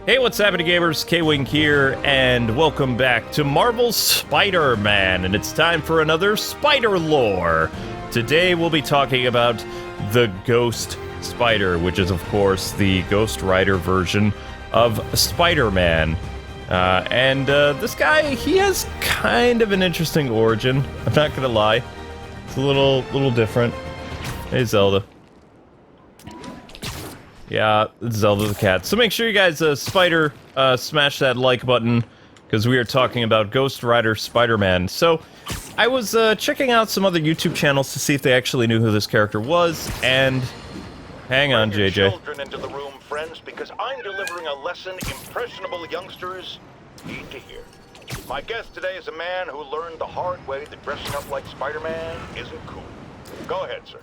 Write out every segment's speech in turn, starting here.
Hey, what's happening, gamers? K-Wing here, and welcome back to Marvel's Spider-Man, and it's time for another Spider Lore. Today we'll be talking about the Ghost Spider, which is, of course, the Ghost Rider version of Spider-Man. This guy, he has kind of an interesting origin, I'm not gonna lie. It's a little different. Hey, Zelda. Yeah, it's Zelda the cat. So make sure you guys, smash that like button, because we are talking about Ghost Rider Spider-Man. So, I was, checking out some other YouTube channels to see if they actually knew who this character was, and... Hang on, JJ. Children into the room, friends, because I'm delivering a lesson impressionable youngsters need to hear. My guest today is a man who learned the hard way that dressing up like Spider-Man isn't cool. Go ahead, sir.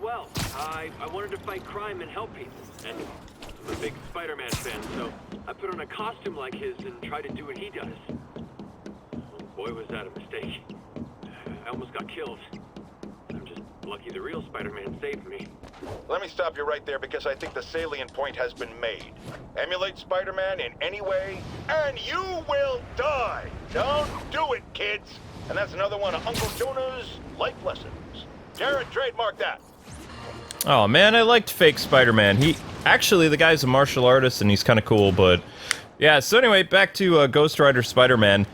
Well, I wanted to fight crime and help people, and I'm a big Spider-Man fan, so I put on a costume like his and tried to do what he does. Oh boy, was that a mistake. I almost got killed. I'm just lucky the real Spider-Man saved me. Let me stop you right there because I think the salient point has been made. Emulate Spider-Man in any way, and you will die! Don't do it, kids! And that's another one of Uncle Jonah's life lessons. Jared, trademark that. Oh man, I liked fake Spider-Man. The guy's a martial artist and he's kind of cool, but... Yeah, so anyway, back to Ghost Rider Spider-Man.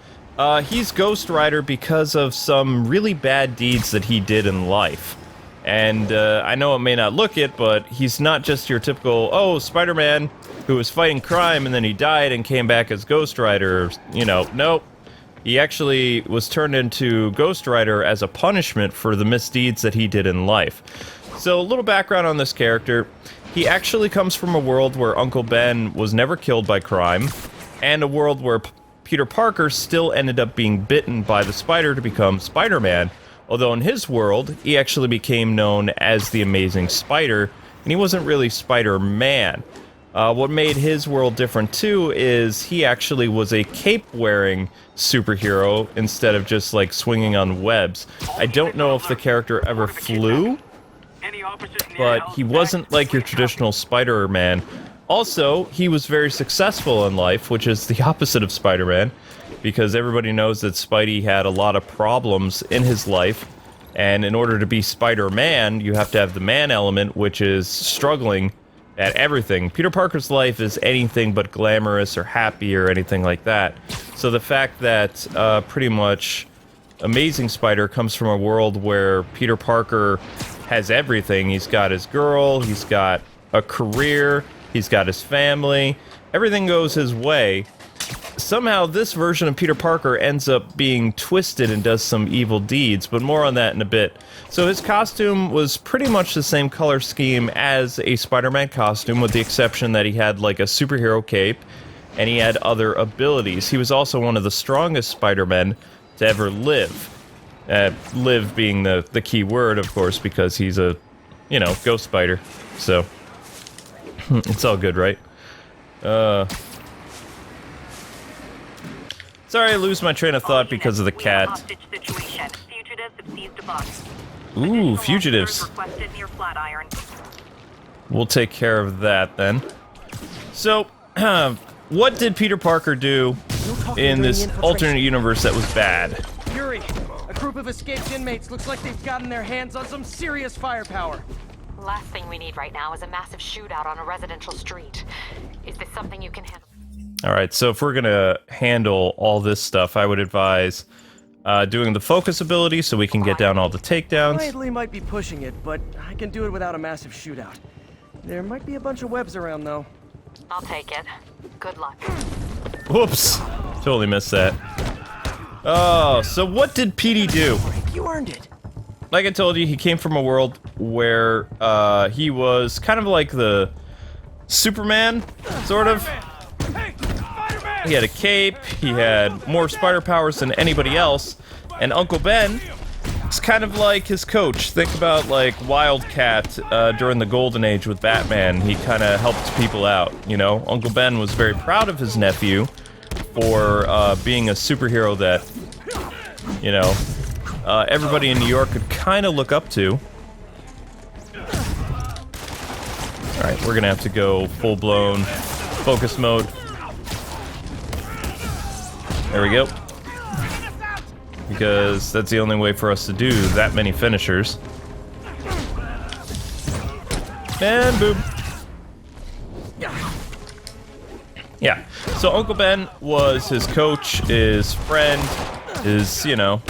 He's Ghost Rider because of some really bad deeds that he did in life. And I know it may not look it, but he's not just your typical, oh, Spider-Man who was fighting crime and then he died and came back as Ghost Rider. You know, nope. He actually was turned into Ghost Rider as a punishment for the misdeeds that he did in life. So, a little background on this character. He actually comes from a world where Uncle Ben was never killed by crime, and a world where Peter Parker still ended up being bitten by the spider to become Spider-Man, although in his world, he actually became known as the Amazing Spider, and he wasn't really Spider-Man. What made his world different, too, is he actually was a cape-wearing superhero instead of just, like, swinging on webs. I don't know if the character ever flew, but he wasn't like your traditional Spider-Man. Also, he was very successful in life, which is the opposite of Spider-Man, because everybody knows that Spidey had a lot of problems in his life, and in order to be Spider-Man, you have to have the man element, which is struggling at everything. Peter Parker's life is anything but glamorous or happy or anything like that. So the fact that pretty much Amazing Spider comes from a world where Peter Parker has everything. He's got his girl, he's got a career, he's got his family, everything goes his way. Somehow this version of Peter Parker ends up being twisted and does some evil deeds, but more on that in a bit. So his costume was pretty much the same color scheme as a Spider-Man costume, with the exception that he had like a superhero cape, and he had other abilities. He was also one of the strongest Spider-Men to ever live. Live being the key word, of course, because he's a, you know, ghost spider. So, it's all good, right? Sorry, I lose my train of thought because of the cat. Ooh, fugitives. We'll take care of that, then. So, what did Peter Parker do in this alternate universe that was bad? Yuri, a group of escaped inmates looks like they've gotten their hands on some serious firepower. Last thing we need right now is a massive shootout on a residential street. Is this something you can handle? Alright, so if we're gonna handle all this stuff, I would advise doing the focus ability so we can get down all the takedowns. Quietly might be pushing it, but I can do it without a massive shootout. There might be a bunch of webs around, though. I'll take it. Good luck. Whoops! Totally missed that. Oh, so what did Petey do? You earned it. Like I told you, he came from a world where he was kind of like the Superman, sort of. He had a cape, he had more spider powers than anybody else, and Uncle Ben is kind of like his coach. Think about like Wildcat during the Golden Age with Batman. He kind of helped people out, you know? Uncle Ben was very proud of his nephew for being a superhero that, you know, everybody in New York could kind of look up to. Alright, we're gonna have to go full-blown Focus mode. There we go. Because that's the only way for us to do that many finishers. And boom. Yeah. So Uncle Ben was his coach, his friend, his, you know,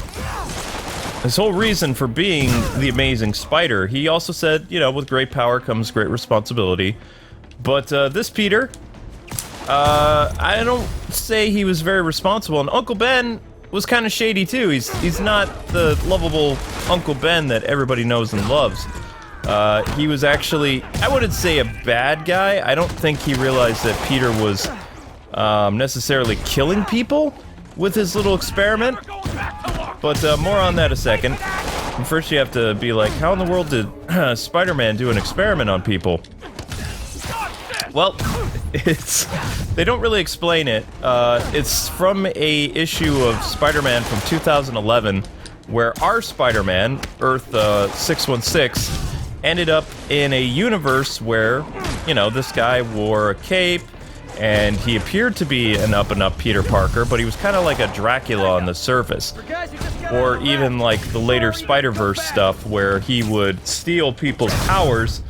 his whole reason for being the amazing spider. He also said, you know, with great power comes great responsibility. But this Peter, I don't say he was very responsible. And Uncle Ben was kind of shady too. He's not the lovable Uncle Ben that everybody knows and loves. He was actually, I wouldn't say a bad guy. I don't think he realized that Peter was necessarily killing people with his little experiment. But more on that a second. First you have to be like, how in the world did Spider-Man do an experiment on people? Well, they don't really explain it. It's from a issue of Spider-Man from 2011, where our Spider-Man, Earth 616, ended up in a universe where, you know, this guy wore a cape, and he appeared to be an up-and-up Peter Parker, but he was kind of like a Dracula on the surface. Or even like the later Spider-Verse stuff, where he would steal people's powers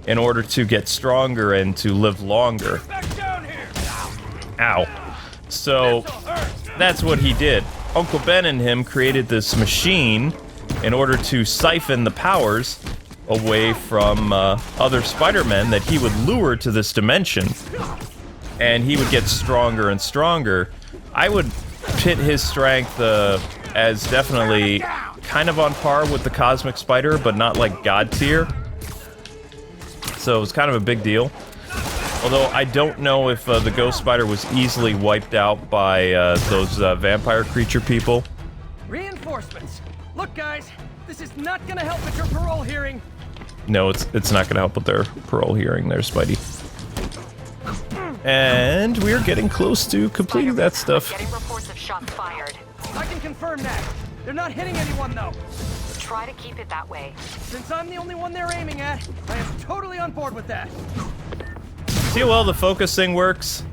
in order to get stronger and to live longer. Ow. So, that's what he did. Uncle Ben and him created this machine in order to siphon the powers away from other Spider-Men that he would lure to this dimension. And he would get stronger and stronger. I would pit his strength as definitely kind of on par with the Cosmic Spider, but not like God tier. So it was kind of a big deal. Although I don't know if the Ghost Spider was easily wiped out by those vampire creature people. Reinforcements. Look, guys, this is not gonna help at your parole hearing. No, it's not gonna help with their parole hearing there, Spidey. And we're getting close to completing that stuff. Getting reports of shots fired. I can confirm that. They're not hitting anyone, though. Try to keep it that way. Since I'm the only one they're aiming at, I am totally on board with that. See how well the focusing works?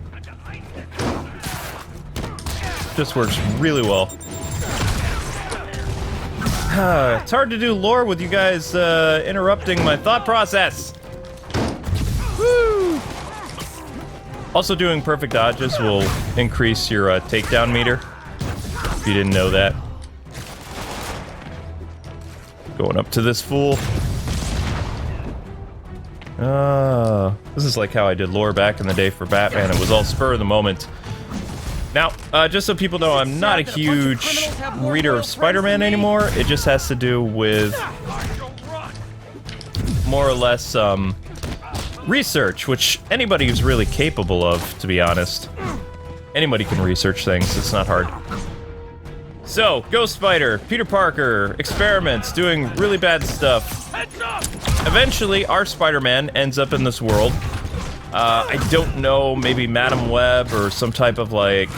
Just works really well. It's hard to do lore with you guys interrupting my thought process. Woo! Also, doing perfect dodges will increase your takedown meter, if you didn't know that. Going up to this fool. This is like how I did lore back in the day for Batman. It was all spur of the moment. Now, just so people know, I'm not a huge reader of Spider-Man anymore. It just has to do with more or less research, which anybody who's really capable of, to be honest. Anybody can research things, it's not hard. So, Ghost Spider, Peter Parker, experiments, doing really bad stuff. Eventually, our Spider-Man ends up in this world. I don't know, maybe Madam Web or some type of, like,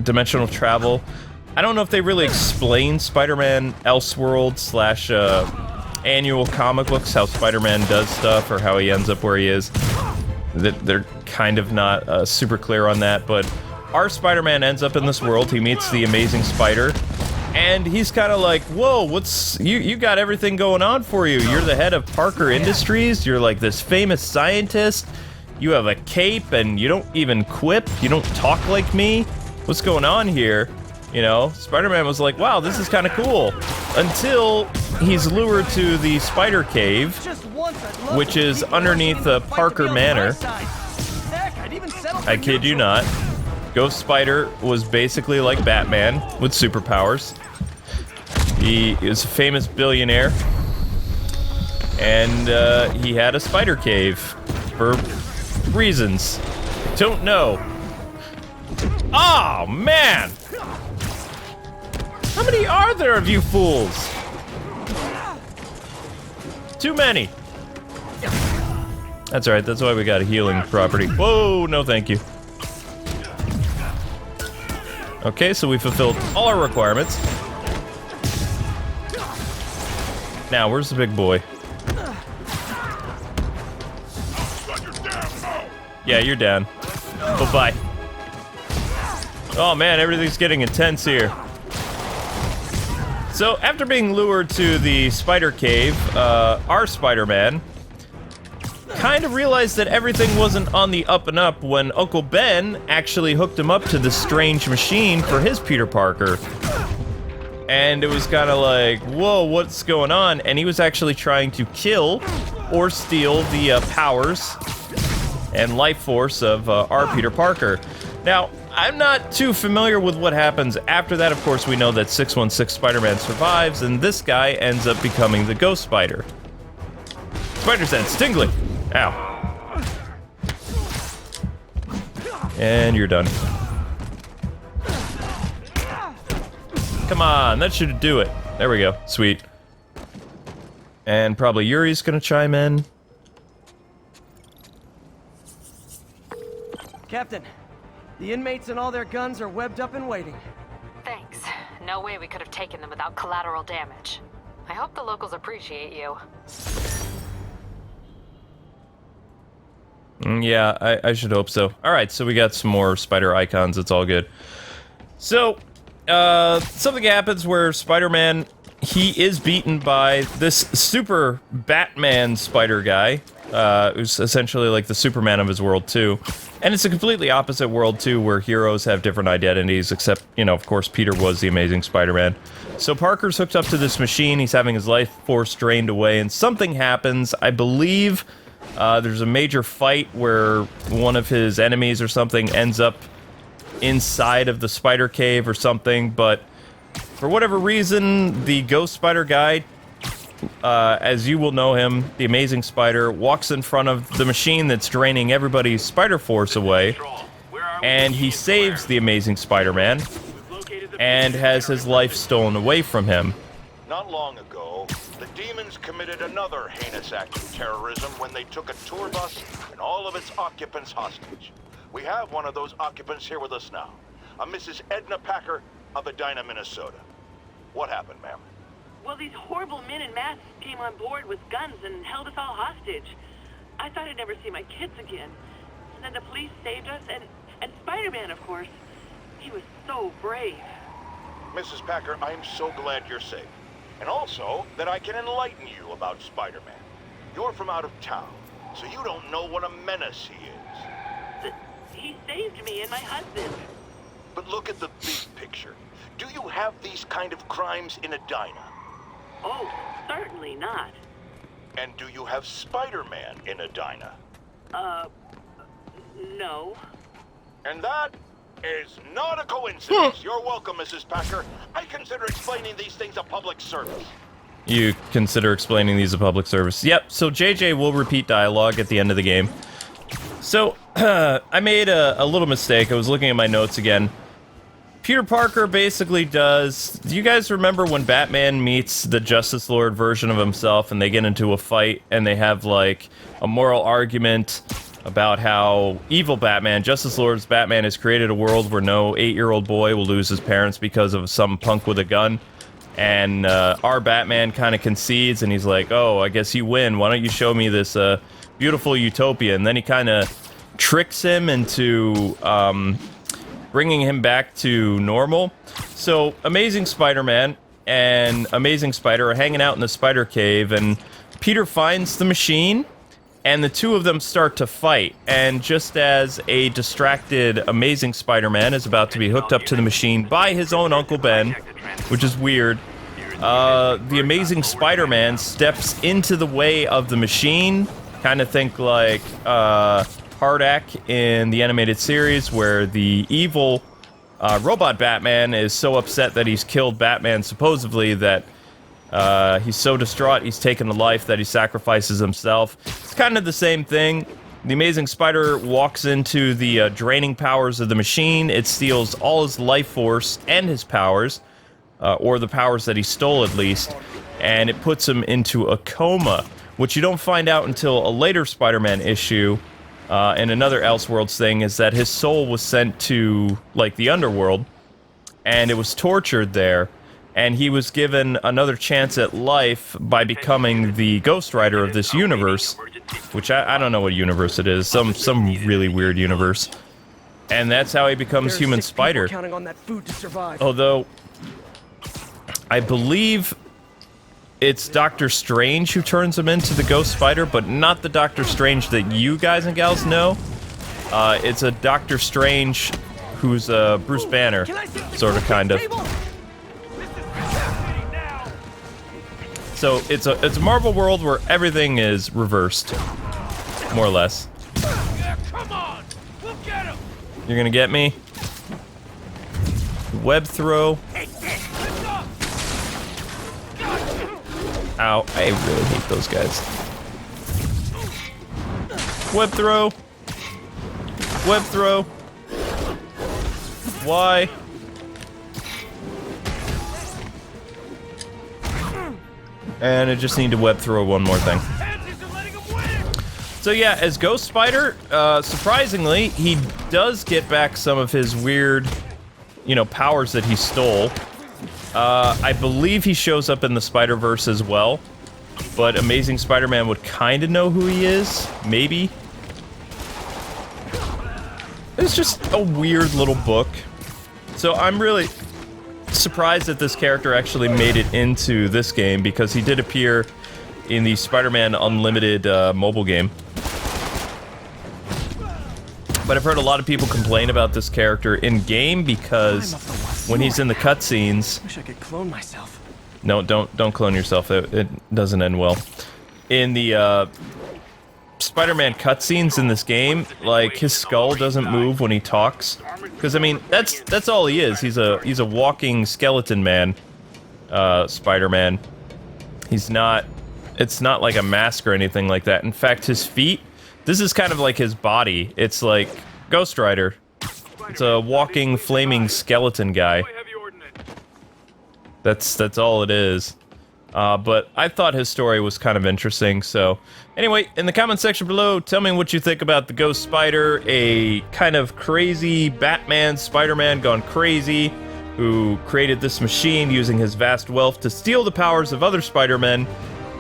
dimensional travel. I don't know if they really explain Spider-Man Elseworld / annual comic books, how Spider-Man does stuff, or how he ends up where he is. They're kind of not super clear on that, but our Spider-Man ends up in this world. He meets the Amazing Spider, and he's kind of like, whoa, what's... You got everything going on for you. You're the head of Parker Industries. You're like this famous scientist. You have a cape, and you don't even quip. You don't talk like me. What's going on here? You know, Spider-Man was like, wow, this is kind of cool. Until he's lured to the Spider Cave, which is underneath Parker Manor. I kid you not. Ghost Spider was basically like Batman with superpowers. He is a famous billionaire. And he had a spider cave for reasons. Don't know. Oh, man! How many are there of you fools? Too many. That's alright, that's why we got a healing property. Whoa, no thank you. Okay, so we fulfilled all our requirements. Now, where's the big boy? Yeah, you're down. Bye-bye. Oh man, everything's getting intense here. So, after being lured to the spider cave, our Spider-Man kind of realized that everything wasn't on the up and up when Uncle Ben actually hooked him up to this strange machine for his Peter Parker. And it was kind of like, whoa, what's going on? And he was actually trying to kill or steal the powers and life force of our Peter Parker. Now, I'm not too familiar with what happens after that. Of course, we know that 616 Spider-Man survives, and this guy ends up becoming the Ghost Spider. Spider sense, tingling. Ow. And you're done. Come on, that should do it. There we go, sweet. And probably Yuri's gonna chime in. Captain, the inmates and all their guns are webbed up and waiting. Thanks. No way we could have taken them without collateral damage. I hope the locals appreciate you. Yeah, I should hope so. Alright, so we got some more spider icons, it's all good. So, something happens where Spider-Man, he is beaten by this super Batman spider guy, who's essentially like the Superman of his world too. And it's a completely opposite world too, where heroes have different identities, except, you know, of course, Peter was the Amazing Spider-Man. So Parker's hooked up to this machine, he's having his life force drained away, and something happens. I believe there's a major fight where one of his enemies or something ends up inside of the spider cave or something, but for whatever reason, the Ghost Spider guy, as you will know him, the Amazing Spider, walks in front of the machine that's draining everybody's spider force away, and he saves the Amazing Spider-Man, and has his life stolen away from him. Not long ago, the demons committed another heinous act of terrorism when they took a tour bus and all of its occupants hostage. We have one of those occupants here with us now, a Mrs. Edna Packer of Edina, Minnesota. What happened, ma'am? Well, these horrible men in masks came on board with guns and held us all hostage. I thought I'd never see my kids again. And then the police saved us, and Spider-Man, of course. He was so brave. Mrs. Packer, I'm so glad you're safe. And also, that I can enlighten you about Spider-Man. You're from out of town, so you don't know what a menace he is. He saved me and my husband. But look at the big picture. Do you have these kind of crimes in Edina? Oh, certainly not. And do you have Spider-Man in Edina? No. And that is not a coincidence. You're welcome, Mrs. Packer. I consider explaining these things a public service. You consider explaining these a public service. Yep, so JJ will repeat dialogue at the end of the game. So, I made a little mistake. I was looking at my notes again. Peter Parker basically does... Do you guys remember when Batman meets the Justice Lord version of himself and they get into a fight and they have, like, a moral argument about how evil Batman, Justice Lord's Batman, has created a world where no 8-year-old boy will lose his parents because of some punk with a gun? And our Batman kind of concedes and he's like, oh, I guess you win. Why don't you show me this beautiful utopia? And then he kind of tricks him into... bringing him back to normal. So, Amazing Spider-Man and Amazing Spider are hanging out in the spider cave, and Peter finds the machine, and the two of them start to fight. And just as a distracted Amazing Spider-Man is about to be hooked up to the machine by his own Uncle Ben, which is weird, the Amazing Spider-Man steps into the way of the machine. Kind of think like, Hardak in the animated series, where the evil robot Batman is so upset that he's killed Batman, supposedly, that he's so distraught he's taken a life that he sacrifices himself. It's kind of the same thing. The Amazing Spider walks into the draining powers of the machine. It steals all his life force and his powers, or the powers that he stole at least, and it puts him into a coma, which you don't find out until a later Spider-Man issue. And another Elseworlds thing is that his soul was sent to, like, the underworld, and it was tortured there, and he was given another chance at life by becoming the Ghost Rider of this universe, which I don't know what universe it is, some really weird universe. And that's how he becomes There are Human 6 people Spider. counting on that food to survive. Although, I believe it's Doctor Strange who turns him into the Ghost Spider, but not the Doctor Strange that you guys and gals know. It's a Doctor Strange who's Bruce Banner, sort of, kind of. So it's a Marvel world where everything is reversed, more or less. Come on! We'll get him! You're gonna get me? Web throw. Ow, I really hate those guys. Web throw. Web throw. Why? And I just need to web throw one more thing. So yeah, as Ghost Spider, surprisingly, he does get back some of his weird, you know, powers that he stole. I believe he shows up in the Spider-Verse as well, but Amazing Spider-Man would kind of know who he is, maybe. It's just a weird little book. So I'm really surprised that this character actually made it into this game, because he did appear in the Spider-Man Unlimited mobile game. But I've heard a lot of people complain about this character in-game because when he's in the cutscenes... Wish I could clone myself. No, don't clone yourself. It doesn't end well. In the Spider-Man cutscenes in this game, like, his skull doesn't move when he talks. Because, I mean, that's all he is. He's a walking skeleton man, Spider-Man. He's not... It's not like a mask or anything like that. In fact, his feet... This is kind of like his body. It's like Ghost Rider. It's a walking, flaming skeleton guy. That's all it is. But I thought his story was kind of interesting, so... Anyway, in the comment section below, tell me what you think about the Ghost Spider, a kind of crazy Batman, Spider-Man gone crazy, who created this machine using his vast wealth to steal the powers of other Spider-Men.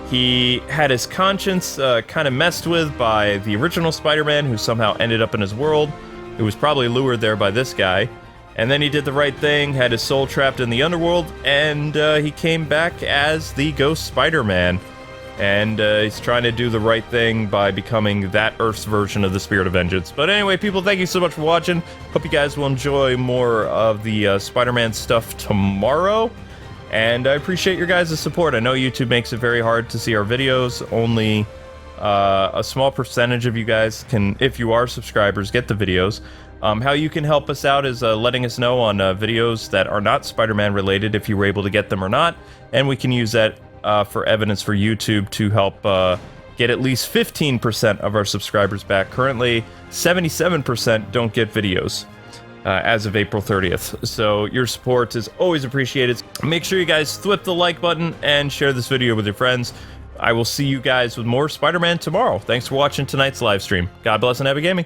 He had his conscience kind of messed with by the original Spider-Man, who somehow ended up in his world, who was probably lured there by this guy. And then he did the right thing, had his soul trapped in the underworld, and he came back as the Ghost Spider-Man. And he's trying to do the right thing by becoming that Earth's version of the Spirit of Vengeance. But anyway, people, thank you so much for watching. Hope you guys will enjoy more of the Spider-Man stuff tomorrow. And I appreciate your guys' support. I know YouTube makes it very hard to see our videos. Only a small percentage of you guys can, if you are subscribers, get the videos. How you can help us out is letting us know on videos that are not Spider-Man related, if you were able to get them or not. And we can use that for evidence for YouTube to help get at least 15% of our subscribers back. Currently, 77% don't get videos. As of April 30th. So your support is always appreciated. Make sure you guys flip the like button and share this video with your friends. I will see you guys with more Spider-Man tomorrow. Thanks for watching tonight's live stream. God bless and happy gaming.